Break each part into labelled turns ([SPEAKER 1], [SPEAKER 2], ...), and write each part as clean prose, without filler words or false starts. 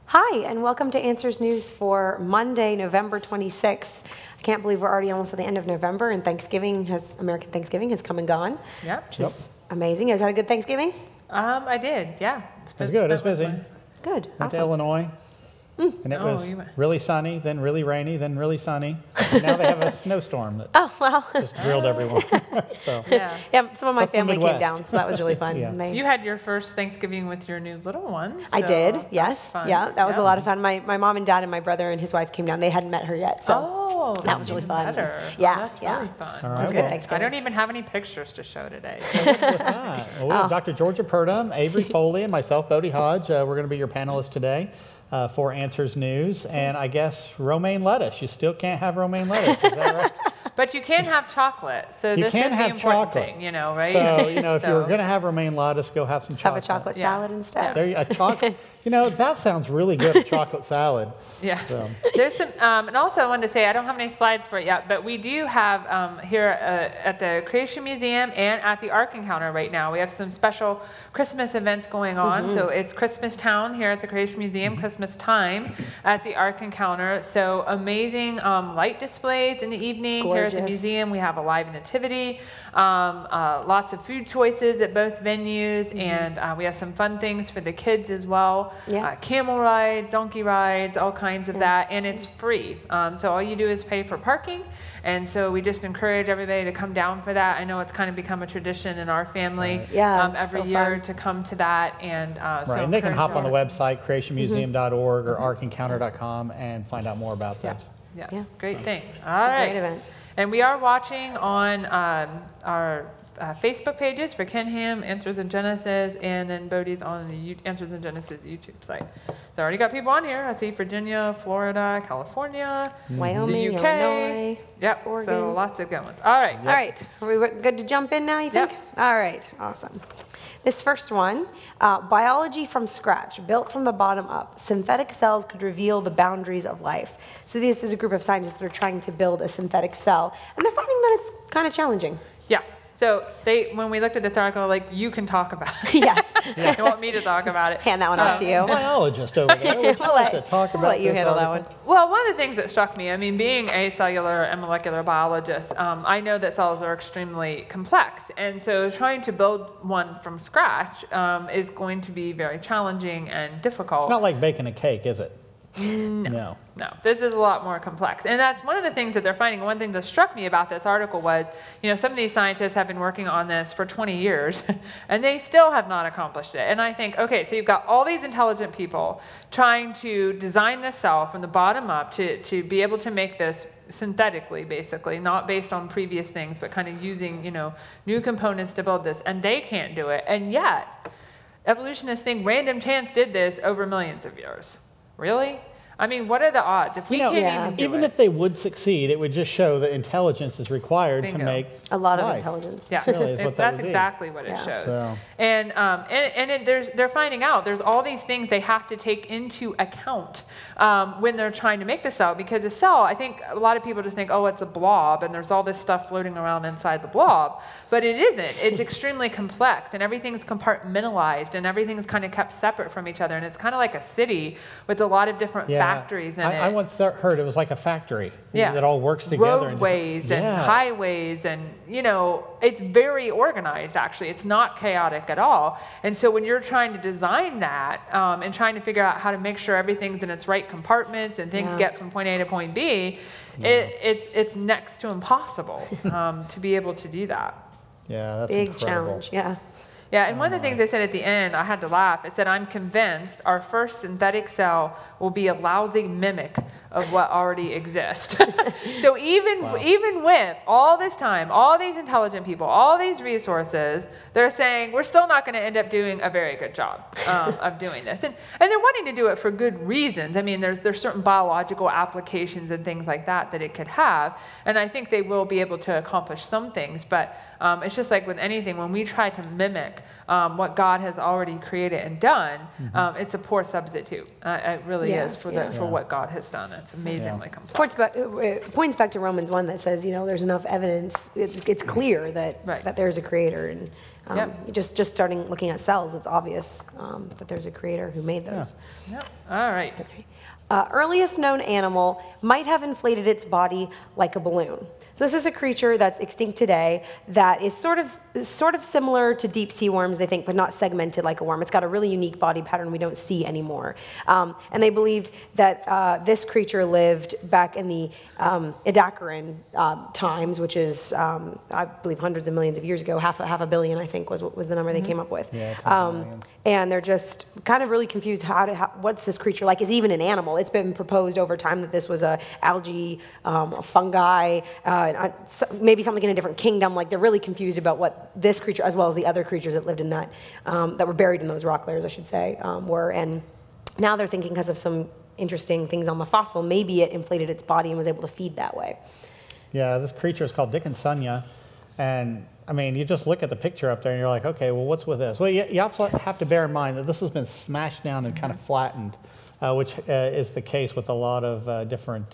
[SPEAKER 1] Hi, and welcome to Answers News for Monday, November 26th. I can't believe we're already almost at the end of November, and American Thanksgiving has come and gone.
[SPEAKER 2] Yep.
[SPEAKER 1] Which is amazing. You guys had a good Thanksgiving?
[SPEAKER 2] I did, yeah.
[SPEAKER 3] It was good. It was busy.
[SPEAKER 1] Good.
[SPEAKER 3] Went to
[SPEAKER 1] Awesome.
[SPEAKER 3] Illinois, and it was really sunny, then really rainy, then really sunny. And now they have a snowstorm that just drilled everyone. So
[SPEAKER 2] Yeah.
[SPEAKER 1] Yeah, some of my
[SPEAKER 3] That's the
[SPEAKER 1] family came
[SPEAKER 3] Midwest.
[SPEAKER 1] down, so that was really fun.
[SPEAKER 3] Yeah.
[SPEAKER 2] You had your first Thanksgiving with your new little one.
[SPEAKER 1] I
[SPEAKER 2] so
[SPEAKER 1] did,
[SPEAKER 2] that's
[SPEAKER 1] yes.
[SPEAKER 2] fun.
[SPEAKER 1] Yeah, that was
[SPEAKER 2] Yeah.
[SPEAKER 1] a lot of fun. My mom and dad and my brother and his wife came down. They hadn't met her yet, so
[SPEAKER 2] Oh,
[SPEAKER 1] that was really
[SPEAKER 2] even
[SPEAKER 1] fun.
[SPEAKER 2] Better.
[SPEAKER 1] Yeah,
[SPEAKER 2] Oh, that's
[SPEAKER 1] yeah.
[SPEAKER 2] really fun.
[SPEAKER 3] All
[SPEAKER 1] it was
[SPEAKER 3] right,
[SPEAKER 1] a good
[SPEAKER 3] well,
[SPEAKER 2] I
[SPEAKER 1] Thanksgiving.
[SPEAKER 2] don't even have any pictures to show today.
[SPEAKER 3] we have Dr. Georgia Purdom, Avery Foley, and myself, Bodie Hodge. We're going to be your panelists today for Answers News. And I guess romaine lettuce. You still can't have romaine lettuce, is that right?
[SPEAKER 2] But you can have chocolate, so
[SPEAKER 3] You
[SPEAKER 2] this
[SPEAKER 3] can
[SPEAKER 2] is the
[SPEAKER 3] have
[SPEAKER 2] important
[SPEAKER 3] chocolate.
[SPEAKER 2] thing, right?
[SPEAKER 3] So, if you're going to have romaine lettuce, go have some
[SPEAKER 1] Just have a
[SPEAKER 3] chocolate.
[SPEAKER 1] chocolate salad instead.
[SPEAKER 3] There, a chocolate. That sounds really good, a chocolate salad.
[SPEAKER 2] Yeah.
[SPEAKER 3] So.
[SPEAKER 2] There's some, and also I wanted to say, I don't have any slides for it yet, but we do have here at the Creation Museum and at the Ark Encounter right now, we have some special Christmas events going on. So it's Christmas Town here at the Creation Museum, Christmas Time at the Ark Encounter. So amazing light displays in the evening here at the
[SPEAKER 1] Gorgeous.
[SPEAKER 2] museum. We have a live nativity, lots of food choices at both venues, and we have some fun things for the kids as well.
[SPEAKER 1] Yeah.
[SPEAKER 2] Camel rides, donkey rides, all kinds of that, and it's free. So all you do is pay for parking, and so we just encourage everybody to come down for that. I know it's kind of become a tradition in our family
[SPEAKER 1] Yeah, it's
[SPEAKER 2] every
[SPEAKER 1] so
[SPEAKER 2] year
[SPEAKER 1] fun.
[SPEAKER 2] to come to that, and
[SPEAKER 3] Right,
[SPEAKER 2] so
[SPEAKER 3] and they can
[SPEAKER 2] encourage
[SPEAKER 3] hop on the
[SPEAKER 2] all-
[SPEAKER 3] website, creationmuseum.org or arkencounter.com and find out more about
[SPEAKER 2] Yeah,
[SPEAKER 3] those.
[SPEAKER 2] yeah, great thing.
[SPEAKER 1] It's
[SPEAKER 2] All
[SPEAKER 1] a
[SPEAKER 2] right.
[SPEAKER 1] great event.
[SPEAKER 2] And we are watching on our Facebook pages for Kenham, Answers in Genesis, and then Bodie's on the Answers in Genesis YouTube site. So I already got people on here. I see Virginia, Florida, California,
[SPEAKER 1] Wyoming,
[SPEAKER 2] the UK.
[SPEAKER 1] Illinois.
[SPEAKER 2] Yep, so
[SPEAKER 1] Oregon.
[SPEAKER 2] lots of good ones. All right.
[SPEAKER 1] All right, are we good to jump in now, you think?
[SPEAKER 2] Yep.
[SPEAKER 1] All right, awesome. This first one, biology from scratch, built from the bottom up. Synthetic cells could reveal the boundaries of life. So this is a group of scientists that are trying to build a synthetic cell, and they're finding that it's kind of challenging.
[SPEAKER 2] Yeah. So when we looked at this article, you can talk about it.
[SPEAKER 1] Yes.
[SPEAKER 2] They want me to talk about it.
[SPEAKER 1] Hand that one off to you.
[SPEAKER 3] Biologist over there. Would you like to talk
[SPEAKER 1] We'll
[SPEAKER 3] about
[SPEAKER 1] let you
[SPEAKER 3] this
[SPEAKER 1] handle that
[SPEAKER 3] article?
[SPEAKER 1] one.
[SPEAKER 2] Well, one of the things that struck me, being a cellular and molecular biologist, I know that cells are extremely complex. And so trying to build one from scratch is going to be very challenging and difficult.
[SPEAKER 3] It's not like baking a cake, is it? No.
[SPEAKER 2] No, this is a lot more complex. And that's one of the things that they're finding. One thing that struck me about this article was, some of these scientists have been working on this for 20 years, and they still have not accomplished it. And I think, okay, so you've got all these intelligent people trying to design this cell from the bottom up to be able to make this synthetically, basically, not based on previous things, but kind of using, new components to build this. And they can't do it. And yet, evolutionists think random chance did this over millions of years. Really? What are the odds? If we can't even do
[SPEAKER 3] even
[SPEAKER 2] it.
[SPEAKER 3] if they would succeed, it would just show that intelligence is required
[SPEAKER 2] Bingo.
[SPEAKER 3] to make
[SPEAKER 1] A lot of
[SPEAKER 3] life.
[SPEAKER 1] intelligence.
[SPEAKER 2] Yeah,
[SPEAKER 3] Really is what that
[SPEAKER 2] that's
[SPEAKER 3] would be.
[SPEAKER 2] exactly what it
[SPEAKER 1] Yeah.
[SPEAKER 2] shows.
[SPEAKER 3] So-
[SPEAKER 2] And they're finding out there's all these things they have to take into account when they're trying to make the cell, because a cell, I think a lot of people just think, oh, it's a blob and there's all this stuff floating around inside the blob, but it isn't. It's extremely complex, and everything's compartmentalized, and everything's kind of kept separate from each other, and it's kind of like a city with a lot of different factories in it.
[SPEAKER 3] I once heard it was like a factory
[SPEAKER 2] Yeah.
[SPEAKER 3] that all works together.
[SPEAKER 2] Roadways and
[SPEAKER 3] Yeah.
[SPEAKER 2] highways, and it's very organized. Actually, it's not chaotic at all. And so when you're trying to design that and trying to figure out how to make sure everything's in its right compartments and things get from point A to point B, it's next to impossible to be able to do that.
[SPEAKER 3] Yeah, that's
[SPEAKER 1] Big
[SPEAKER 3] incredible.
[SPEAKER 1] challenge, yeah.
[SPEAKER 2] Yeah, and one of the things they said at the end, I had to laugh. It said, "I'm convinced our first synthetic cell will be a lousy mimic of what already exists." So even with all this time, all these intelligent people, all these resources, they're saying we're still not going to end up doing a very good job of doing this. And they're wanting to do it for good reasons. There's certain biological applications and things like that it could have. And I think they will be able to accomplish some things. But it's just like with anything, when we try to mimic what God has already created and done, it's a poor substitute. It really is for what God has done. It's amazingly complex.
[SPEAKER 1] Points back to Romans 1 that says, there's enough evidence. It's clear that there's a creator, and Just starting looking at cells, it's obvious that there's a creator who made those.
[SPEAKER 2] Yeah. All right.
[SPEAKER 1] Okay. Earliest known animal might have inflated its body like a balloon. So this is a creature that's extinct today that is sort of similar to deep sea worms, they think, but not segmented like a worm. It's got a really unique body pattern we don't see anymore. And they believed that this creature lived back in the Ediacaran times, which is, I believe, hundreds of millions of years ago. Half a billion, I think, was the number they came up with.
[SPEAKER 3] Yeah,
[SPEAKER 1] and they're just kind of really confused. What's this creature like? Is even an animal? It's been proposed over time that this was a algae, a fungi, maybe something in a different kingdom. Like, they're really confused about what this creature, as well as the other creatures that lived in that, that were buried in those rock layers, I should say, were. And now they're thinking, because of some interesting things on the fossil, maybe it inflated its body and was able to feed that way.
[SPEAKER 3] Yeah, this creature is called Dickinsonia, and I mean, you just look at the picture up there and you're like, okay, well, what's with this? Well, you also have to bear in mind that this has been smashed down and kind of flattened, which is the case with a lot of different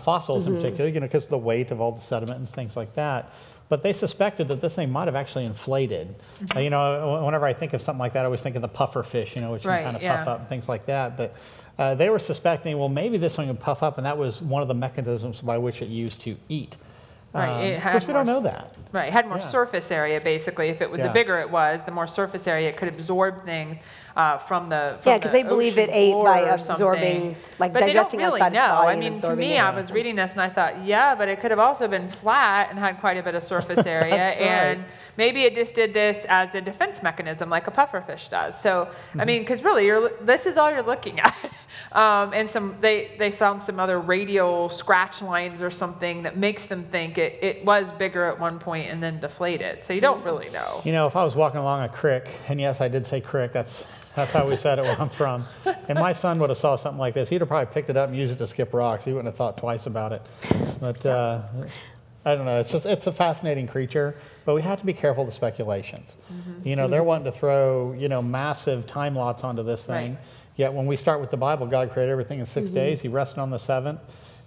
[SPEAKER 3] fossils in particular, because of the weight of all the sediment and things like that. But they suspected that this thing might have actually inflated. Whenever I think of something like that, I always think of the puffer fish, which can kind of puff up and things like that. But they were suspecting, well, maybe this thing would puff up, and that was one of the mechanisms by which it used to eat. Of course, we don't know that.
[SPEAKER 2] Right, it had more surface area, basically. If it was, the bigger it was, the more surface area it could absorb things from the
[SPEAKER 1] because they believe it ate by absorbing, like
[SPEAKER 2] but
[SPEAKER 1] digesting
[SPEAKER 2] they don't really
[SPEAKER 1] outside its
[SPEAKER 2] know.
[SPEAKER 1] body.
[SPEAKER 2] I mean, to me, I was reading this and I thought, yeah, but it could have also been flat and had quite a bit of surface area, and maybe it just did this as a defense mechanism, like a pufferfish does. So, I mean, because really, this is all you're looking at. And they found some other radial scratch lines or something that makes them think it was bigger at one point and then deflated. So you don't really know.
[SPEAKER 3] If I was walking along a creek, and yes, I did say creek, that's how we said it where I'm from, and my son would have saw something like this, he'd have probably picked it up and used it to skip rocks. He wouldn't have thought twice about it. But I don't know, it's a fascinating creature, but we have to be careful of the speculations. They're wanting to throw, massive time lots onto this thing.
[SPEAKER 2] Right.
[SPEAKER 3] Yet when we start with the Bible, God created everything in 6 days. He rested on the seventh.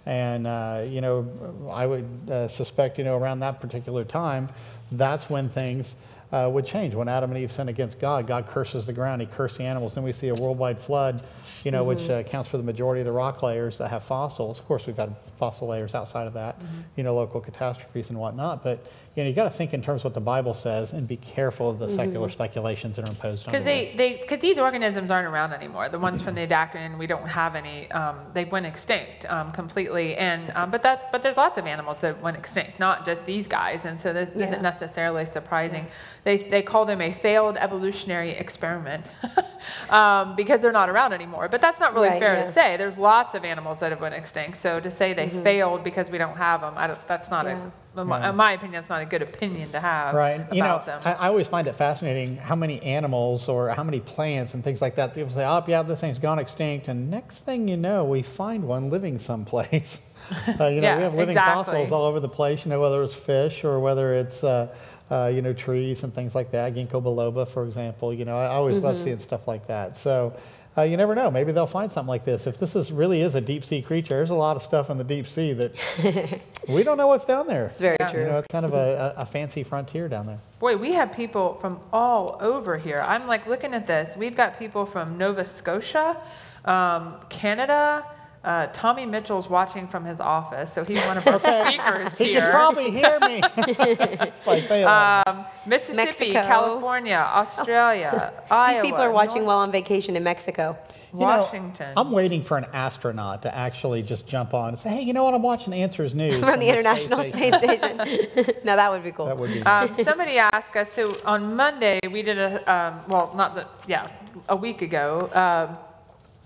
[SPEAKER 3] And, I would suspect, around that particular time, that's when things would change. When Adam and Eve sinned against God, God curses the ground. He cursed the animals. Then we see a worldwide flood, which accounts for the majority of the rock layers that have fossils. Of course, we've got fossil layers outside of that, local catastrophes and whatnot. But, you got to think in terms of what the Bible says and be careful of the secular speculations that are imposed on this.
[SPEAKER 2] Because these organisms aren't around anymore. The ones from the Ediacaran, we don't have any. They went extinct completely. And but there's lots of animals that went extinct, not just these guys. And so this isn't necessarily surprising. They call them a failed evolutionary experiment because they're not around anymore. But that's not really fair to say. There's lots of animals that have went extinct. So to say they failed because we don't have them, that's not in my opinion, that's not a good opinion to have about them.
[SPEAKER 3] I always find it fascinating how many animals or how many plants and things like that, people say, oh, yeah, this thing's gone extinct. And next thing you know, we find one living someplace. We have living fossils all over the place, whether it's fish or whether it's, trees and things like that. Ginkgo biloba, for example. I always love seeing stuff like that. So you never know. Maybe they'll find something like this. If this really is a deep sea creature, there's a lot of stuff in the deep sea that we don't know what's down there.
[SPEAKER 1] It's very true.
[SPEAKER 3] It's kind of a fancy frontier down there.
[SPEAKER 2] Boy, we have people from all over here. I'm like looking at this. We've got people from Nova Scotia, Canada. Tommy Mitchell's watching from his office, so he's one of our speakers here.
[SPEAKER 3] He can probably hear me.
[SPEAKER 2] Mississippi,
[SPEAKER 1] Mexico.
[SPEAKER 2] California, Australia, Iowa.
[SPEAKER 1] These people are watching while on vacation in Mexico.
[SPEAKER 2] Washington.
[SPEAKER 3] I'm waiting for an astronaut to actually just jump on and say, hey, I'm watching Answers News.
[SPEAKER 1] From the International Space Station. No, that would be cool.
[SPEAKER 3] That would be nice.
[SPEAKER 2] Somebody asked us, so on Monday we did a week ago.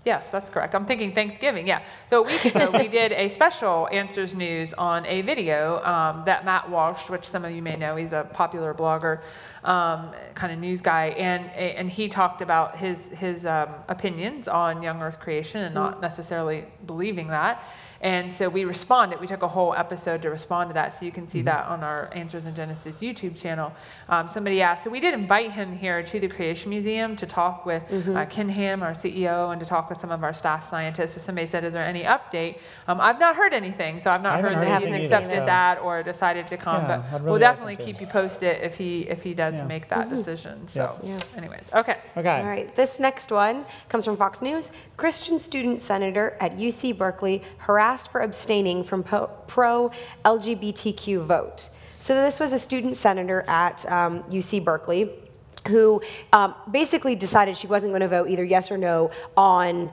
[SPEAKER 2] Yes, that's correct. I'm thinking Thanksgiving, yeah. So a week ago, we did a special Answers News on a video that Matt Walsh, which some of you may know, he's a popular blogger, kind of news guy, and he talked about his opinions on young Earth creation and not necessarily believing that. And so we responded. We took a whole episode to respond to that, so you can see that on our Answers in Genesis YouTube channel. Somebody asked, so we did invite him here to the Creation Museum to talk with Ken Ham, our CEO, and to talk with with some of our staff scientists. So somebody said, is there any update? I've not heard anything, so I've not heard that he's accepted that or decided to come, but we'll definitely keep you posted if he does make that decision. So anyways, okay.
[SPEAKER 1] All right, this next one comes from Fox News. Christian student senator at UC Berkeley harassed for abstaining from pro-LGBTQ vote. So this was a student senator at UC Berkeley who basically decided she wasn't going to vote either yes or no on,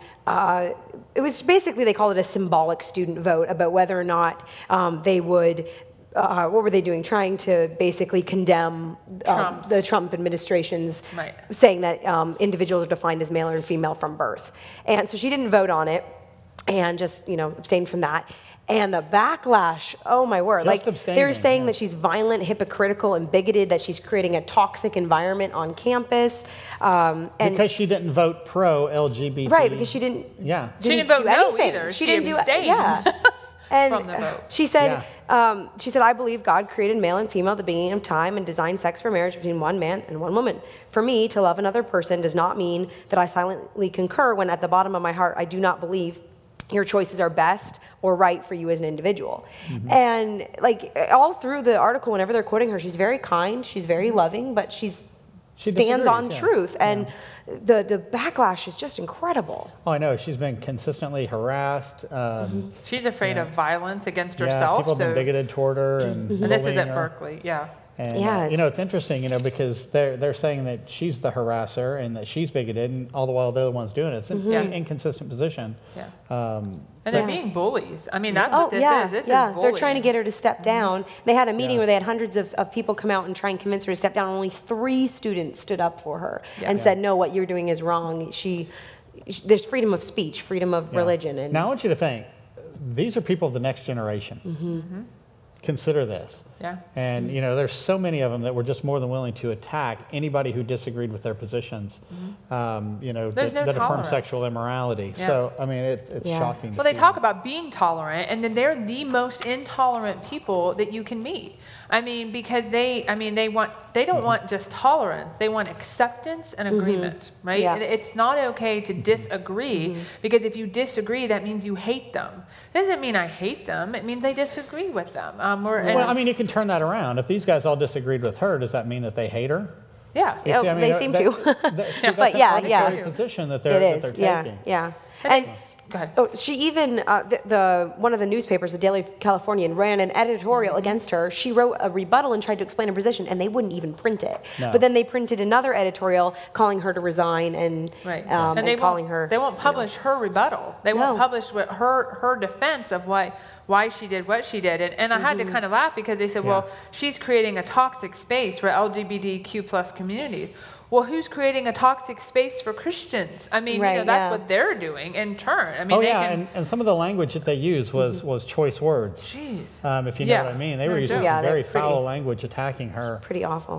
[SPEAKER 1] it was basically, they called it a symbolic student vote about whether or not they would, what were they doing? Trying to basically condemn the Trump administration's saying that individuals are defined as male and female from birth. And so she didn't vote on it and just, abstained from that. And the backlash, oh my word, they're saying that she's violent, hypocritical, and bigoted, that she's creating a toxic environment on campus. And
[SPEAKER 3] because she didn't vote pro-LGBT.
[SPEAKER 1] Right, because she didn't
[SPEAKER 2] she didn't vote no either.
[SPEAKER 1] She didn't
[SPEAKER 2] abstained.
[SPEAKER 1] And
[SPEAKER 2] from the vote.
[SPEAKER 1] She said, I believe God created male and female at the beginning of time and designed sex for marriage between one man and one woman. For me, to love another person does not mean that I silently concur when at the bottom of my heart I do not believe your choices are best or right for you as an individual. And all through the article, whenever they're quoting her, she's very kind, she's very loving, but she stands on truth. And the backlash is just incredible.
[SPEAKER 3] Oh, I know. She's been consistently harassed.
[SPEAKER 2] She's afraid of violence against herself.
[SPEAKER 3] People have been bigoted toward her. And
[SPEAKER 2] this is at Berkeley,
[SPEAKER 3] And, it's interesting, because they're saying that she's the harasser and that she's bigoted, and all the while they're the ones doing it. It's an inconsistent position.
[SPEAKER 2] And they're being bullies. I mean, that's what this is. This is bullying.
[SPEAKER 1] They're trying to get her to step down. They had a meeting where they had hundreds of people come out and try and convince her to step down. Only 3 students stood up for her and said, no, what you're doing is wrong. There's freedom of speech, freedom of religion. And
[SPEAKER 3] now I want you to think, these are people of the next generation. Consider this. And, there's so many of them that were just more than willing to attack anybody who disagreed with their positions, that affirm sexual immorality. So, I mean, it's shocking.
[SPEAKER 2] Well, they talk about being tolerant, and then they're the most intolerant people that you can meet. I mean, because they don't want just tolerance. They want acceptance and agreement, right? And it's not okay to disagree, because if you disagree, that means you hate them. It doesn't mean I hate them. It means I disagree with them.
[SPEAKER 3] Well, I mean, you can turn that around. If these guys all disagreed with her, does that mean that they hate her?
[SPEAKER 1] They seem to.
[SPEAKER 3] But a position that they're taking.
[SPEAKER 1] And
[SPEAKER 2] go ahead.
[SPEAKER 1] Oh, she even, one of the newspapers, the Daily Californian, ran an editorial against her. She wrote a rebuttal and tried to explain her position, and they wouldn't even print it. But then they printed another editorial calling her to resign and calling her.
[SPEAKER 2] They won't publish her rebuttal. They won't publish her defense of why she did what she did. And I had to kind of laugh, because they said, well, she's creating a toxic space for LGBTQ plus communities. Well, who's creating a toxic space for Christians? I mean, that's what they're doing in turn. I mean,
[SPEAKER 3] and some of the language that they used was choice words.
[SPEAKER 2] Jeez.
[SPEAKER 3] If you know what I mean. They were using some very foul language attacking her.
[SPEAKER 1] Pretty awful.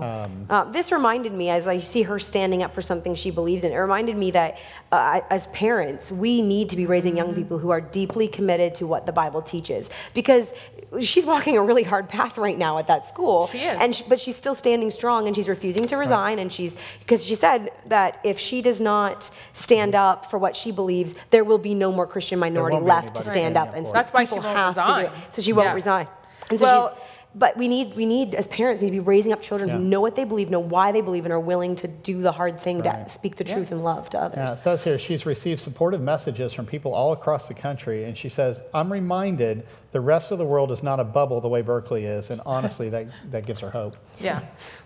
[SPEAKER 1] This reminded me, as I see her standing up for something she believes in, it reminded me that as parents, we need to be raising young people who are deeply committed to what the Bible teaches. Because she's walking a really hard path right now at that school.
[SPEAKER 2] She is.
[SPEAKER 1] But she's still standing strong, and she's refusing to resign, and because she said that if she does not stand up for what she believes, there will be no more Christian minority left to stand up. And so
[SPEAKER 2] that's why she won't resign.
[SPEAKER 1] So she won't resign. And so but we need, as parents, need to be raising up children who know what they believe, know why they believe, and are willing to do the hard thing to speak the truth in love to others.
[SPEAKER 3] It says here, she's received supportive messages from people all across the country, and she says, I'm reminded the rest of the world is not a bubble the way Berkeley is, and honestly, that gives her hope.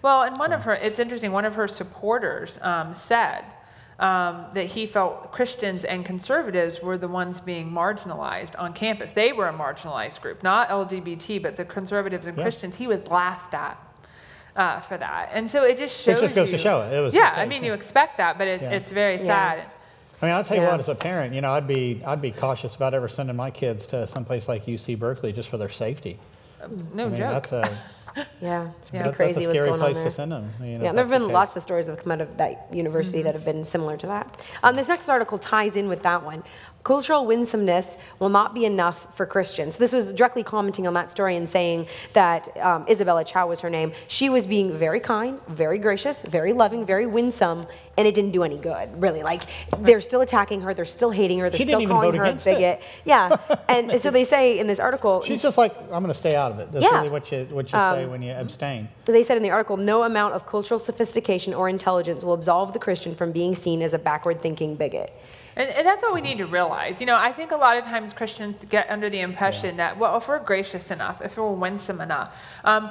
[SPEAKER 2] Well, and it's interesting, one of her supporters said, that he felt Christians and conservatives were the ones being marginalized on campus. They were a marginalized group, not LGBT, but the conservatives and Christians. He was laughed at for that. And so it just shows
[SPEAKER 3] It just goes to show it. It was
[SPEAKER 2] I mean, you expect that, but it's very sad.
[SPEAKER 3] I mean, I'll tell you what, as a parent, I'd be cautious about ever sending my kids to someplace like UC Berkeley just for their safety.
[SPEAKER 2] No joke.
[SPEAKER 3] That's
[SPEAKER 1] it's pretty crazy what's going on there.
[SPEAKER 3] That's a scary place to send them.
[SPEAKER 1] There have been lots of stories that have come out of that university that have been similar to that. This next article ties in with that one. cultural winsomeness will not be enough for Christians. This was directly commenting on that story and saying that Isabella Chow was her name. She was being very kind, very gracious, very loving, very winsome, and it didn't do any good, really. Like, they're still attacking her, they're still hating her, they're still calling her a bigot. Yeah, and so they say in this article...
[SPEAKER 3] She's just like, I'm going to stay out of it. That's really what you say when you abstain.
[SPEAKER 1] They said in the article, no amount of cultural sophistication or intelligence will absolve the Christian from being seen as a backward-thinking bigot.
[SPEAKER 2] And that's what we need to realize. You know, I think a lot of times Christians get under the impression that, well, if we're gracious enough, if we're winsome enough,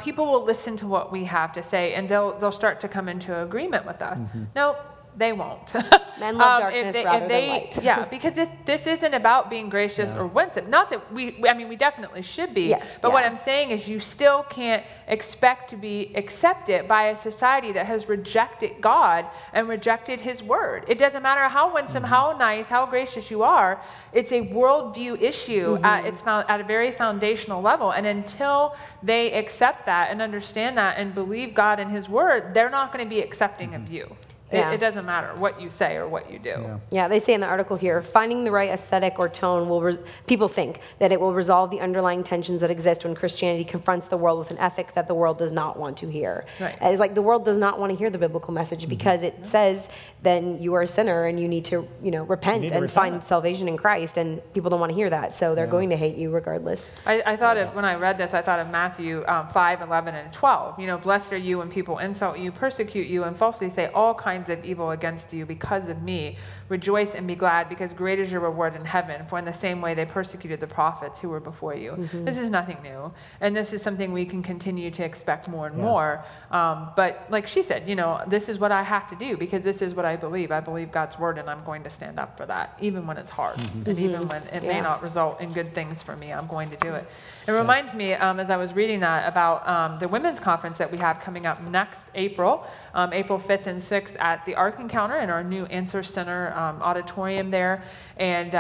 [SPEAKER 2] people will listen to what we have to say, and they'll start to come into agreement with us. No, they won't.
[SPEAKER 1] Men love darkness rather than light.
[SPEAKER 2] Yeah, because this isn't about being gracious or winsome. Not that we definitely should be.
[SPEAKER 1] Yes,
[SPEAKER 2] but what I'm saying is you still can't expect to be accepted by a society that has rejected God and rejected his word. It doesn't matter how winsome, how nice, how gracious you are. It's a worldview issue at a very foundational level. And until they accept that and understand that and believe God and his word, they're not going to be accepting of you. It doesn't matter what you say or what you do.
[SPEAKER 1] Yeah, they say in the article here, finding the right aesthetic or tone will, people think that it will resolve the underlying tensions that exist when Christianity confronts the world with an ethic that the world does not want to hear.
[SPEAKER 2] Right.
[SPEAKER 1] It's like the world does not want to hear the biblical message because it says then you are a sinner and you need to, repent and find salvation in Christ, and people don't want to hear that, so they're going to hate you regardless.
[SPEAKER 2] I thought of, when I read this, I thought of Matthew 5, 11, and 12. Blessed are you when people insult you, persecute you, and falsely say all kinds of evil against you because of me. Rejoice and be glad, because great is your reward in heaven, for in the same way they persecuted the prophets who were before you. This is nothing new, and this is something we can continue to expect more and more. But like she said, this is what I have to do because this is what I believe. I believe God's word, and I'm going to stand up for that, even when it's hard, and even when it may not result in good things for me. I'm going to do it. It reminds me, as I was reading that, about the women's conference that we have coming up next April, April 5th and 6th at the Ark Encounter in our new Answer Center auditorium there, and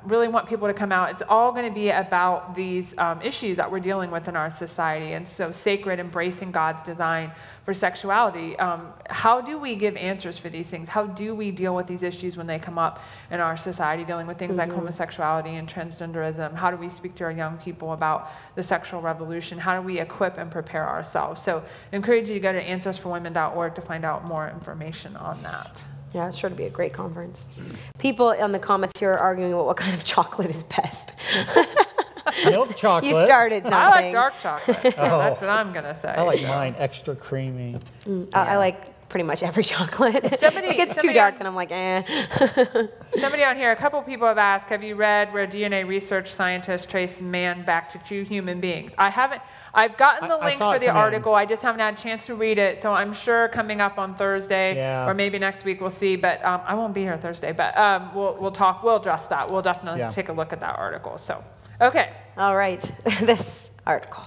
[SPEAKER 2] really want people to come out. It's all going to be about these issues that we're dealing with in our society, and so sacred, embracing God's design for sexuality. How do we give answers for these things? How do we deal with these issues when they come up in our society, dealing with things like homosexuality and transgenderism? How do we speak to our young people about the sexual revolution? How do we equip and prepare ourselves? So I encourage you to go to answersforwomen.org to find out more information on that.
[SPEAKER 1] Yeah, it's sure to be a great conference. People in the comments here are arguing about what kind of chocolate is best.
[SPEAKER 3] Milk chocolate.
[SPEAKER 1] You started something.
[SPEAKER 2] I like dark chocolate, so that's what I'm going to say.
[SPEAKER 3] I like mine extra creamy.
[SPEAKER 1] I like pretty much every chocolate. If it gets too dark, then I'm like, eh.
[SPEAKER 2] Somebody on here, a couple people have asked, have you read where DNA research scientists trace man back to two human beings? I haven't. I've gotten the link for the article. I just haven't had a chance to read it, so I'm sure coming up on Thursday or maybe next week we'll see. But I won't be here Thursday. But we'll talk. We'll address that. We'll definitely take a look at that article. So, okay.
[SPEAKER 1] All right. This article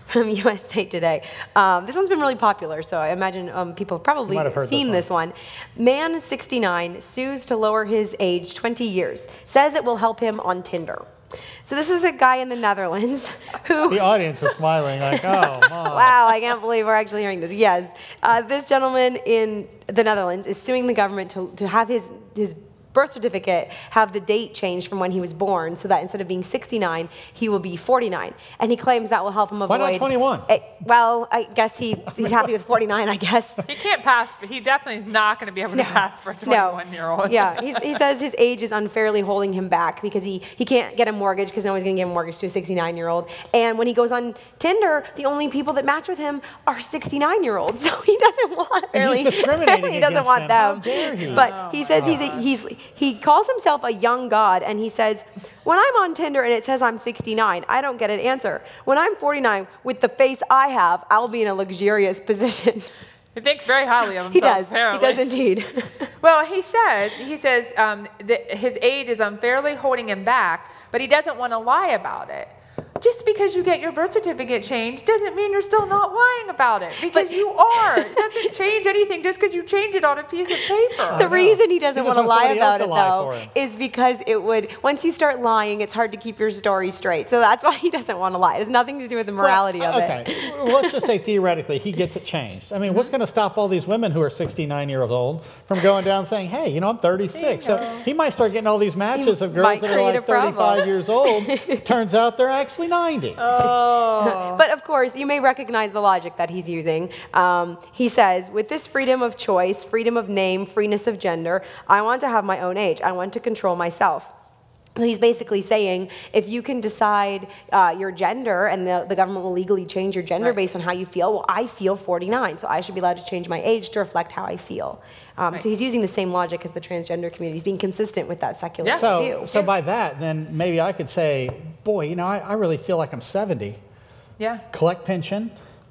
[SPEAKER 1] from USA Today. This one's been really popular, so I imagine people have probably seen this one. Man 69 sues to lower his age 20 years. Says it will help him on Tinder. So this is a guy in the Netherlands who...
[SPEAKER 3] The audience is smiling like, oh, Mom.
[SPEAKER 1] Wow, I can't believe we're actually hearing this. Yes. This gentleman in the Netherlands is suing the government to have his birth certificate have the date changed from when he was born, so that instead of being 69, he will be 49. And he claims that will help him avoid...
[SPEAKER 3] Why not 21?
[SPEAKER 1] Well, I guess he's happy with 49, I guess.
[SPEAKER 2] He can't pass, but he definitely is not going to be able to pass for a 21-year-old.
[SPEAKER 1] Yeah, he says his age is unfairly holding him back because he can't get a mortgage because no one's going to give a mortgage to a 69-year-old. And when he goes on Tinder, the only people that match with him are 69-year-olds. So he doesn't want...
[SPEAKER 3] And he's discriminating
[SPEAKER 1] he doesn't want them.
[SPEAKER 3] How dare he?
[SPEAKER 1] But he says he calls himself a young god, and he says, when I'm on Tinder and it says I'm 69, I don't get an answer. When I'm 49, with the face I have, I'll be in a luxurious position.
[SPEAKER 2] He thinks very highly of himself.
[SPEAKER 1] He does indeed.
[SPEAKER 2] Well, he says that his age is unfairly holding him back, but he doesn't want to lie about it. just because you get your birth certificate changed doesn't mean you're still not lying about it, because you are. It doesn't change anything just because you change it on a piece of paper.
[SPEAKER 1] The reason he doesn't want to lie about it, though,
[SPEAKER 3] for him.
[SPEAKER 1] is because it would, once you start lying, it's hard to keep your story straight. So that's why he doesn't want to lie. It has nothing to do with the morality of it.
[SPEAKER 3] Okay, well, let's just say theoretically he gets it changed. I mean, what's going to stop all these women who are 69 years old from going down and saying, hey, you know, I'm 36. So he might start getting all these matches of girls that are like 35 years old. Turns out they're actually 90.
[SPEAKER 2] Oh.
[SPEAKER 1] But of course, you may recognize the logic that he's using. He says, with this freedom of choice, freedom of name, freeness of gender, I want to have my own age. I want to control myself. So he's basically saying, if you can decide your gender, and the government will legally change your gender based on how you feel, well, I feel 49, so I should be allowed to change my age to reflect how I feel. So he's using the same logic as the transgender community. He's being consistent with that secular view.
[SPEAKER 3] So by that, then maybe I could say, boy, you know, I really feel like I'm 70.
[SPEAKER 2] Yeah.
[SPEAKER 3] Collect pension.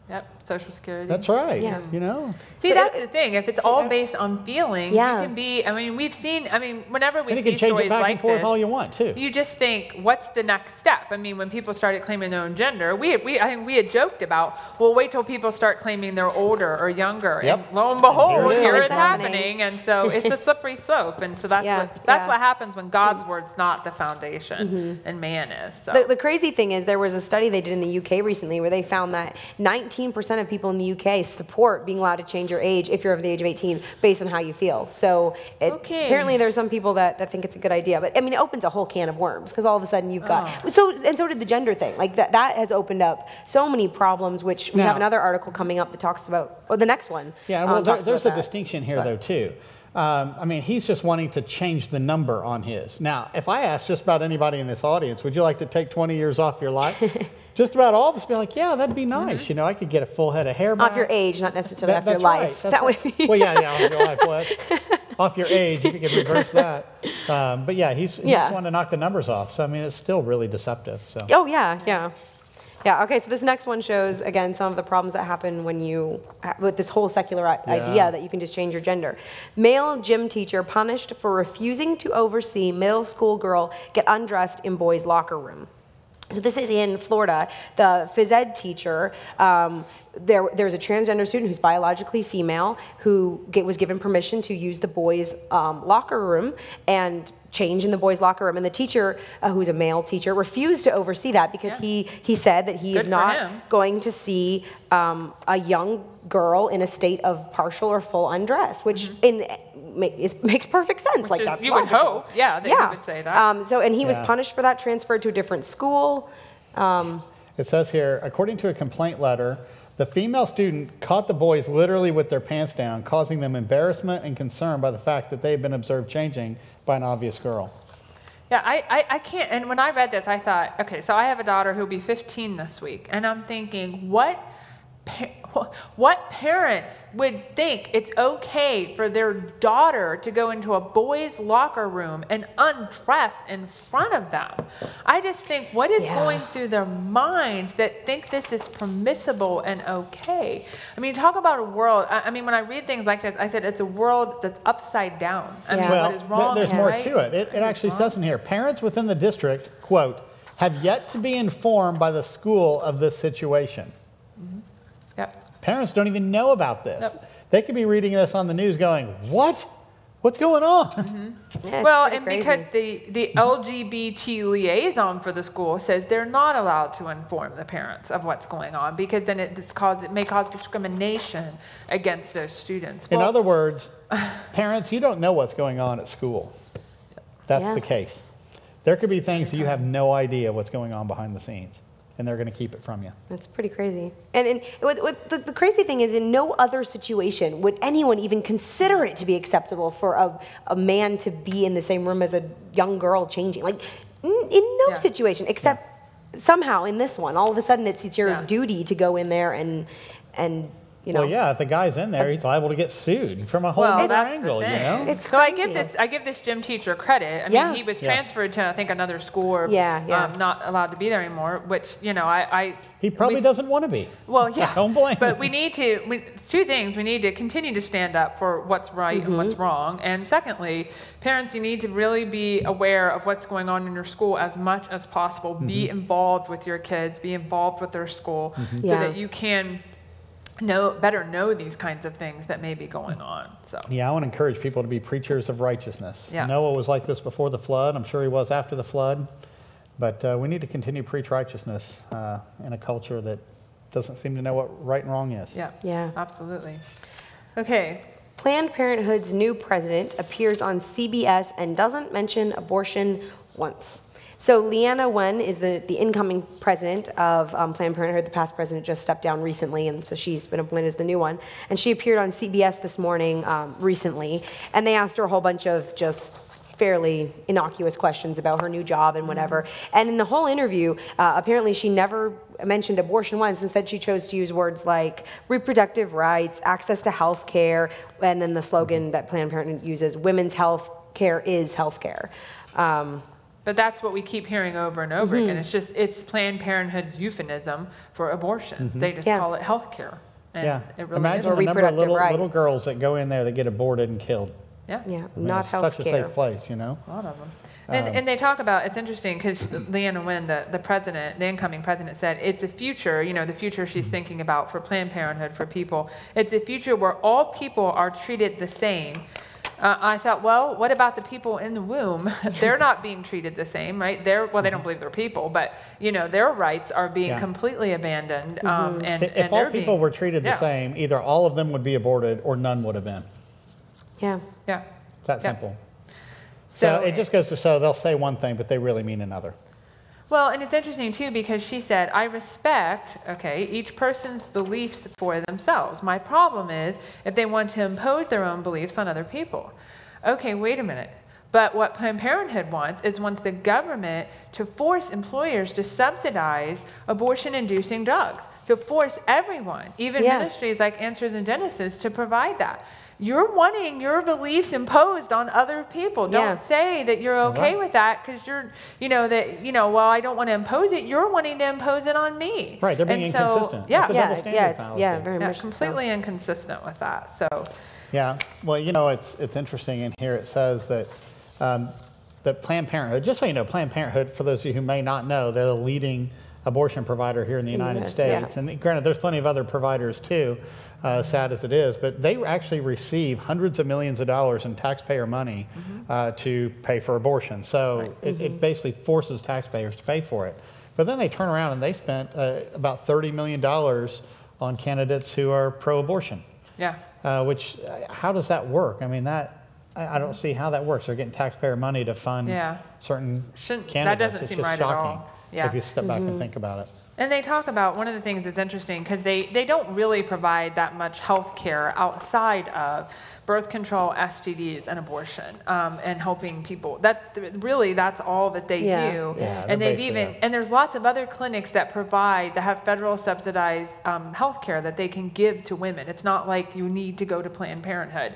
[SPEAKER 2] Yep. Social Security.
[SPEAKER 3] That's right.
[SPEAKER 1] Yeah.
[SPEAKER 3] You know.
[SPEAKER 2] See, that's the thing. If it's all based on feeling, you can be, I mean, we've seen, I mean, whenever we see stories
[SPEAKER 3] back
[SPEAKER 2] like
[SPEAKER 3] and forth
[SPEAKER 2] this,
[SPEAKER 3] all you want, too.
[SPEAKER 2] you just think, what's the next step? I mean, when people started claiming their own gender, I think we had joked about, well, wait till people start claiming they're older or younger.
[SPEAKER 3] Yep.
[SPEAKER 2] And lo and behold, here it's
[SPEAKER 1] happening.
[SPEAKER 2] happening. And so it's a slippery slope. And so that's what happens when God's word's not the foundation and man is. So.
[SPEAKER 1] The crazy thing is, there was a study they did in the UK recently where they found that 19% of people in the UK support being allowed to change your age if you're over the age of 18 based on how you feel. So apparently there's some people that think it's a good idea. But I mean, it opens a whole can of worms, because all of a sudden you've got, so did the gender thing. Like that has opened up so many problems, which we have another article coming up that talks about, or the next one.
[SPEAKER 3] Yeah, well, there's a distinction here though too. I mean, he's just wanting to change the number on his. Now, if I ask just about anybody in this audience, would you like to take 20 years off your life? Just about all of us be like, yeah, that'd be nice. You know, I could get a full head of hair back.
[SPEAKER 1] Off your age, not necessarily off your life.
[SPEAKER 3] Right.
[SPEAKER 1] That would be.
[SPEAKER 3] Well, yeah, off your life. Well, off your age, if you could reverse that. But yeah, he's just wanting to knock the numbers off. So, I mean, it's still really deceptive. So.
[SPEAKER 1] Oh, yeah. Yeah, okay, so this next one shows, again, some of the problems that happen when with this whole secular idea that you can just change your gender. Male gym teacher punished for refusing to oversee middle school girl get undressed in boys' locker room. So this is in Florida. The phys ed teacher, there's a transgender student who's biologically female who was given permission to use the boys' locker room and change in the boys' locker room. And the teacher, who's a male teacher, refused to oversee that because he said that he is not going to see a young girl in a state of partial or full undress, which makes perfect sense. Like that's
[SPEAKER 2] you
[SPEAKER 1] logical.
[SPEAKER 2] would hope, that you would say that.
[SPEAKER 1] And he was punished for that, transferred to a different school.
[SPEAKER 3] It says here, according to a complaint letter, the female student caught the boys literally with their pants down, causing them embarrassment and concern by the fact that they had been observed changing by an obvious girl.
[SPEAKER 2] Yeah, I can't, and when I read this, I thought, okay, so I have a daughter who'll be 15 this week, and I'm thinking, what parents would think it's okay for their daughter to go into a boys' locker room and undress in front of them? I just think, what is going through their minds that think this is permissible and okay? I mean, talk about a world, I mean, when I read things like this, I said it's a world that's upside down. I mean, what is wrong
[SPEAKER 3] there's
[SPEAKER 2] is
[SPEAKER 3] more
[SPEAKER 2] right.
[SPEAKER 3] to it. It actually says in here, parents within the district, quote, have yet to be informed by the school of this situation.
[SPEAKER 2] Yep.
[SPEAKER 3] Parents don't even know about this. They could be reading this on the news going, what? What's going on?
[SPEAKER 1] Yeah,
[SPEAKER 2] well, and crazy. Because the LGBT liaison for the school says they're not allowed to inform the parents of what's going on, because then it may cause discrimination against their students.
[SPEAKER 3] In other words, parents, you don't know what's going on at school. That's the case. There could be things you have no idea what's going on behind the scenes, and they're going to keep it from you. That's
[SPEAKER 1] pretty crazy. And the crazy thing is, in no other situation would anyone even consider it to be acceptable for a man to be in the same room as a young girl changing. Like, in no situation, except somehow in this one, all of a sudden it's your duty to go in there and you know.
[SPEAKER 3] Well, yeah, if the guy's in there, he's liable to get sued from a whole
[SPEAKER 2] Well,
[SPEAKER 3] other
[SPEAKER 2] that's the
[SPEAKER 3] angle, you
[SPEAKER 2] thing.
[SPEAKER 3] know?
[SPEAKER 1] It's
[SPEAKER 2] So I
[SPEAKER 1] crazy.
[SPEAKER 2] give this gym teacher credit. I
[SPEAKER 1] Yeah.
[SPEAKER 2] mean, he was
[SPEAKER 3] Yeah.
[SPEAKER 2] transferred to, I think, another school, or not allowed to be there anymore, which, you know,
[SPEAKER 3] He probably doesn't want to be.
[SPEAKER 2] Well, yeah.
[SPEAKER 3] Don't blame
[SPEAKER 2] But
[SPEAKER 3] him.
[SPEAKER 2] we need to, two things. We need to continue to stand up for what's right and what's wrong. And secondly, parents, you need to really be aware of what's going on in your school as much as possible. Be involved with your kids, be involved with their school, so that you can better know these kinds of things that may be going on. So
[SPEAKER 3] Yeah, I want to encourage people to be preachers of righteousness.
[SPEAKER 2] Yeah.
[SPEAKER 3] Noah was like this before the flood. I'm sure he was after the flood. But we need to continue to preach righteousness in a culture that doesn't seem to know what right and wrong is.
[SPEAKER 1] Yeah.
[SPEAKER 2] Absolutely. Okay.
[SPEAKER 1] Planned Parenthood's new president appears on CBS and doesn't mention abortion once. So Leanna Wen is the incoming president of Planned Parenthood. The past president just stepped down recently, and so she's been appointed as the new one. And she appeared on CBS this morning recently, and they asked her a whole bunch of just fairly innocuous questions about her new job and whatever. And in the whole interview, apparently she never mentioned abortion once. Instead, she chose to use words like reproductive rights, access to health care, and then the slogan that Planned Parenthood uses, women's health care is health care.
[SPEAKER 2] But that's what we keep hearing over and over again. It's Planned Parenthood's euphemism for abortion. They just call it health care. And
[SPEAKER 3] Yeah.
[SPEAKER 2] it really
[SPEAKER 3] Imagine
[SPEAKER 2] is.
[SPEAKER 3] the number of little
[SPEAKER 1] rights.
[SPEAKER 3] girls that go in there that get aborted and killed.
[SPEAKER 2] Yeah.
[SPEAKER 1] Yeah,
[SPEAKER 3] I mean,
[SPEAKER 1] not
[SPEAKER 3] it's
[SPEAKER 1] health
[SPEAKER 3] such a
[SPEAKER 1] care.
[SPEAKER 3] safe place, you know?
[SPEAKER 2] A lot of them. And they talk about, it's interesting because Leanna Wen, the president, the incoming president, said it's a future, you know, the future she's thinking about for Planned Parenthood, for people. It's a future where all people are treated the same. I thought, well, what about the people in the womb? They're not being treated the same, right? They don't believe they're people, but, you know, their rights are being completely abandoned.
[SPEAKER 3] If all people were treated the same, either all of them would be aborted or none would have been.
[SPEAKER 1] Yeah.
[SPEAKER 2] Yeah.
[SPEAKER 3] It's that simple. So it just goes to show they'll say one thing, but they really mean another.
[SPEAKER 2] Well, and it's interesting too because she said, I respect, each person's beliefs for themselves. My problem is if they want to impose their own beliefs on other people. Okay, wait a minute. But what Planned Parenthood wants the government to force employers to subsidize abortion-inducing drugs, to force everyone, even ministries like Answers in Genesis, to provide that. You're wanting your beliefs imposed on other people. Don't say that you're okay with that because well, I don't want to impose it. You're wanting to impose it on me.
[SPEAKER 3] Right, they're being inconsistent.
[SPEAKER 2] Yeah,
[SPEAKER 3] it's a double standard fallacy.
[SPEAKER 1] very much
[SPEAKER 2] completely inconsistent with that. So.
[SPEAKER 3] Yeah, well, you know, it's interesting in here. It says that that Planned Parenthood, just so you know, Planned Parenthood, for those of you who may not know, they're the leading abortion provider here in the United States. And granted, there's plenty of other providers too, sad as it is, but they actually receive hundreds of millions of dollars in taxpayer money to pay for abortion. So it basically forces taxpayers to pay for it. But then they turn around and they spent about $30 million on candidates who are pro-abortion.
[SPEAKER 2] Yeah.
[SPEAKER 3] Which, how does that work? I mean, I don't see how that works. They're getting taxpayer money to fund certain candidates.
[SPEAKER 2] That doesn't
[SPEAKER 3] it's
[SPEAKER 2] seem
[SPEAKER 3] just
[SPEAKER 2] right
[SPEAKER 3] shocking
[SPEAKER 2] at all. Yeah.
[SPEAKER 3] if you step back and think about it.
[SPEAKER 2] And they talk about, one of the things that's interesting, because they don't really provide that much health care outside of birth control, STDs, and abortion, and helping people. That's all that they do.
[SPEAKER 3] Yeah,
[SPEAKER 2] And and there's lots of other clinics that have federal subsidized health care that they can give to women. It's not like you need to go to Planned Parenthood.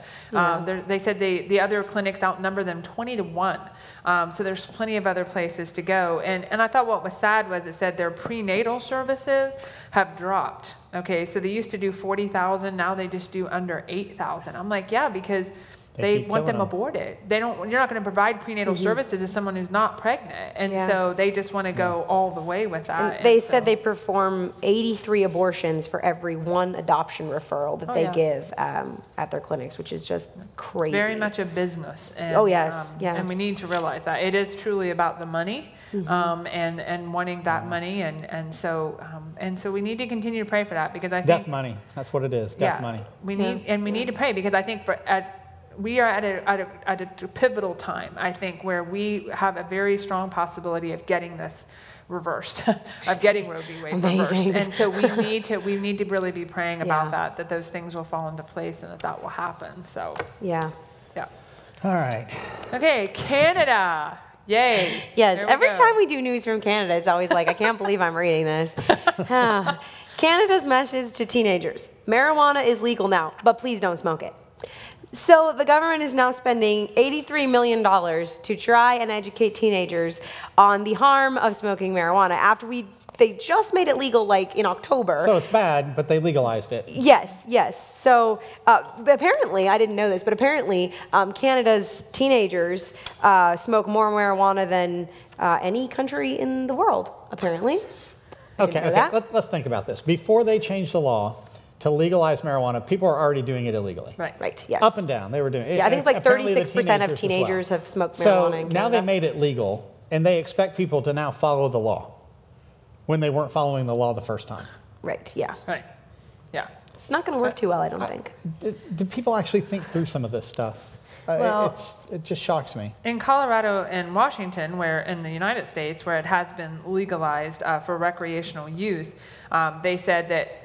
[SPEAKER 2] They said the other clinics outnumber them 20-1. So there's plenty of other places to go. And I thought what was sad was it said their prenatal services have dropped. Okay, so they used to do 40,000, now they just do under 8,000. I'm like, yeah, because they want them aborted. You're not going to provide prenatal services to someone who's not pregnant. And so they just want to go all the way with that.
[SPEAKER 1] And they said they perform 83 abortions for every one adoption referral that they give at their clinics, which is just crazy.
[SPEAKER 2] Very much a business. And, and we need to realize that. It is truly about the money. And wanting that money, and so we need to continue to pray for that, because I think
[SPEAKER 3] death money. That's what it is. Death money.
[SPEAKER 2] We need to pray, because I think we are at a pivotal time, I think, where we have a very strong possibility of getting this reversed, of getting Roe v. Wade reversed, and so we need to really be praying about that those things will fall into place and that will happen. So yeah.
[SPEAKER 3] All right.
[SPEAKER 2] Okay, Canada. Yay.
[SPEAKER 1] Yes, every time we do news from Canada, it's always like, I can't believe I'm reading this. Canada's message to teenagers. Marijuana is legal now, but please don't smoke it. So the government is now spending $83 million to try and educate teenagers on the harm of smoking marijuana after they just made it legal like in October.
[SPEAKER 3] So it's bad, but they legalized it.
[SPEAKER 1] Yes, yes. So apparently, I didn't know this, but apparently Canada's teenagers smoke more marijuana than any country in the world, apparently.
[SPEAKER 3] Okay. Let's think about this. Before they changed the law to legalize marijuana, people are already doing it illegally.
[SPEAKER 1] Right, yes.
[SPEAKER 3] Up and down, they were doing it.
[SPEAKER 1] Yeah, I think it's like
[SPEAKER 3] Apparently the
[SPEAKER 1] 36% of teenagers
[SPEAKER 3] as well.
[SPEAKER 1] have smoked marijuana in Canada.
[SPEAKER 3] So now they made it legal, and they expect people to now follow the law when they weren't following the law the first time.
[SPEAKER 1] Right, yeah.
[SPEAKER 2] Right. Yeah.
[SPEAKER 1] It's not going to work too well, I don't think.
[SPEAKER 3] Do people actually think through some of this stuff?
[SPEAKER 2] Well,
[SPEAKER 3] it just shocks me.
[SPEAKER 2] In Colorado and Washington, where in the United States, where it has been legalized for recreational use, they said that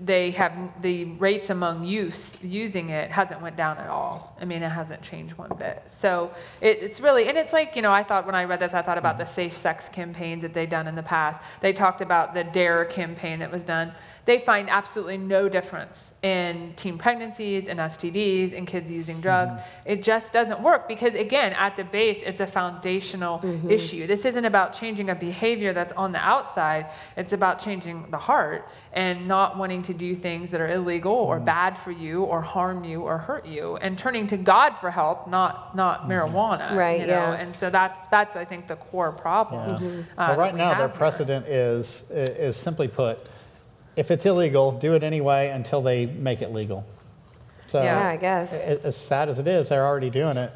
[SPEAKER 2] they have the rates among youth using it hasn't went down at all. I mean, it hasn't changed one bit. So it's really, and it's like, I thought when I read this, I thought about the safe sex campaigns that they've done in the past. They talked about the DARE campaign that was done. They find absolutely no difference in teen pregnancies and STDs and kids using drugs. It just doesn't work because, again, at the base, it's a foundational issue. This isn't about changing a behavior that's on the outside. It's about changing the heart and not wanting to do things that are illegal or bad for you or harm you or hurt you, and turning to God for help, not marijuana.
[SPEAKER 1] Right,
[SPEAKER 2] know? And so that's I think the core problem.
[SPEAKER 3] Well, right now, their precedent is simply put, if it's illegal, do it anyway until they make it legal. So
[SPEAKER 1] yeah, I guess.
[SPEAKER 3] As sad as it is, they're already doing it.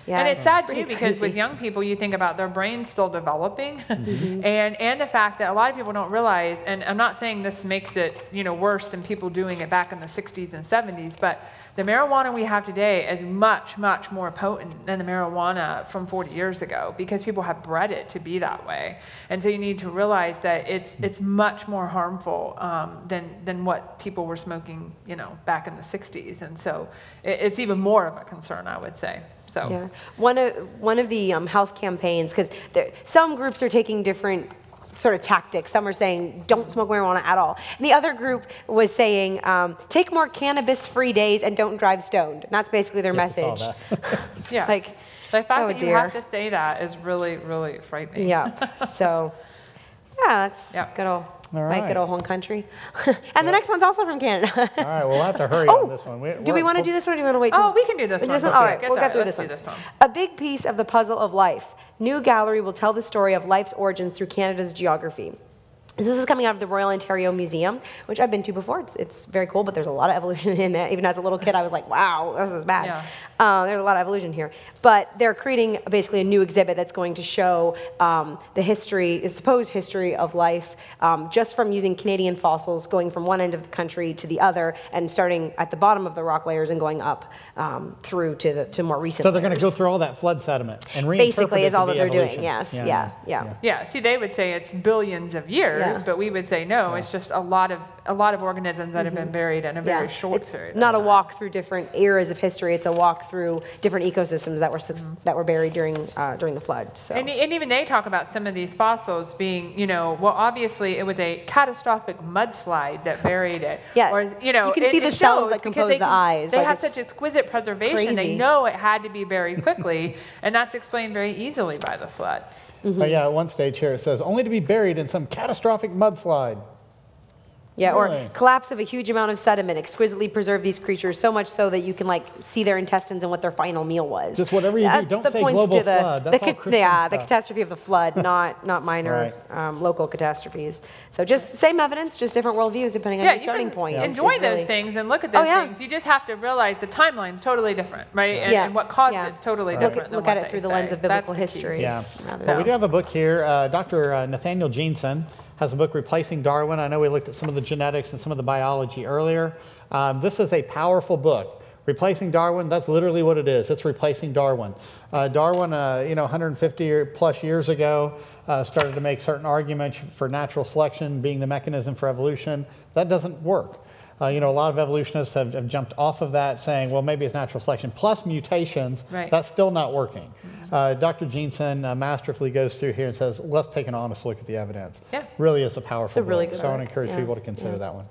[SPEAKER 1] Yeah,
[SPEAKER 2] and it's sad too
[SPEAKER 1] pretty
[SPEAKER 2] because
[SPEAKER 1] crazy.
[SPEAKER 2] with young people, you think about their brains still developing, and the fact that a lot of people don't realize. And I'm not saying this makes it worse than people doing it back in the 60s and 70s, but the marijuana we have today is much, much more potent than the marijuana from 40 years ago because people have bred it to be that way. And so you need to realize that it's much more harmful than what people were smoking, back in the 60s. And so it's even more of a concern, I would say. So.
[SPEAKER 1] Yeah, one of the health campaigns, because some groups are taking different sort of tactics. Some are saying don't smoke marijuana at all, and the other group was saying take more cannabis-free days and don't drive stoned. And that's basically their message.
[SPEAKER 2] Yeah,
[SPEAKER 1] like
[SPEAKER 2] the fact that you have to say that is really, really frightening.
[SPEAKER 1] Yeah. So yeah, that's good old. My good old home country. And the next one's also from Canada.
[SPEAKER 3] All right, we'll have to hurry on this one.
[SPEAKER 1] Do we want to do this one or do we want to wait?
[SPEAKER 2] Oh, we can do this one.
[SPEAKER 1] All right, we'll get through
[SPEAKER 2] this
[SPEAKER 1] one. A big piece of the puzzle of life. New gallery will tell the story of life's origins through Canada's geography. So this is coming out of the Royal Ontario Museum, which I've been to before. It's very cool, but there's a lot of evolution in it. Even as a little kid, I was like, wow, this is bad.
[SPEAKER 2] Yeah.
[SPEAKER 1] There's a lot of evolution here. But they're creating basically a new exhibit that's going to show the supposed history of life, just from using Canadian fossils, going from one end of the country to the other, and starting at the bottom of the rock layers and going up through to more recent
[SPEAKER 3] So they're going
[SPEAKER 1] layers.
[SPEAKER 3] to go through all that flood sediment and reinterpret
[SPEAKER 1] basically
[SPEAKER 3] it
[SPEAKER 1] is all
[SPEAKER 3] to
[SPEAKER 1] that
[SPEAKER 3] be
[SPEAKER 1] they're
[SPEAKER 3] evolution.
[SPEAKER 1] doing. Yes, yeah.
[SPEAKER 2] See, they would say it's billions of years, but we would say no. It's just a lot of organisms that have been buried in a very short period.
[SPEAKER 1] It's not a walk through different eras of history. It's a walk through different ecosystems that were buried during the flood. So.
[SPEAKER 2] And even they talk about some of these fossils being, well, obviously it was a catastrophic mudslide that buried it.
[SPEAKER 1] Yeah,
[SPEAKER 2] or,
[SPEAKER 1] you can see the cells that compose the eyes.
[SPEAKER 2] They have such exquisite preservation.
[SPEAKER 1] Crazy.
[SPEAKER 2] They know it had to be buried quickly, and that's explained very easily by the flood.
[SPEAKER 3] But yeah, at one stage here it says, only to be buried in some catastrophic mudslide.
[SPEAKER 1] Yeah,
[SPEAKER 3] Really?
[SPEAKER 1] or collapse of a huge amount of sediment exquisitely preserve these creatures so much so that you can see their intestines and what their final meal was.
[SPEAKER 3] Just whatever you do, don't say
[SPEAKER 1] points
[SPEAKER 3] global
[SPEAKER 1] to
[SPEAKER 3] flood. That's all Christian
[SPEAKER 1] the
[SPEAKER 3] stuff.
[SPEAKER 1] catastrophe of the flood, not minor local catastrophes. So just same evidence, just different worldviews depending on your starting point.
[SPEAKER 2] Enjoy those things and look at those things. You just have to realize the timeline's totally different, right? And what caused it's totally different.
[SPEAKER 1] Look at it through the lens of biblical history.
[SPEAKER 3] Yeah. Well, we do have a book here. Dr. Nathaniel Jeanson has a book, Replacing Darwin. I know we looked at some of the genetics and some of the biology earlier. This is a powerful book. Replacing Darwin, that's literally what it is. It's replacing Darwin. Darwin, 150 plus years ago, started to make certain arguments for natural selection being the mechanism for evolution. That doesn't work. A lot of evolutionists have jumped off of that saying, well, maybe it's natural selection plus mutations.
[SPEAKER 2] Right.
[SPEAKER 3] That's still not working. Dr. Jeanson masterfully goes through here and says, let's take an honest look at the evidence.
[SPEAKER 2] Yeah.
[SPEAKER 3] Really is a powerful
[SPEAKER 1] really
[SPEAKER 3] book.
[SPEAKER 1] good
[SPEAKER 3] So I want
[SPEAKER 1] book.
[SPEAKER 3] to encourage
[SPEAKER 1] Yeah.
[SPEAKER 3] people to consider that one.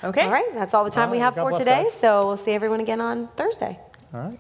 [SPEAKER 2] Okay.
[SPEAKER 1] All right, that's all the time we have
[SPEAKER 3] God
[SPEAKER 1] for
[SPEAKER 3] bless,
[SPEAKER 1] today.
[SPEAKER 3] guys.
[SPEAKER 1] So we'll see everyone again on Thursday.
[SPEAKER 3] All right.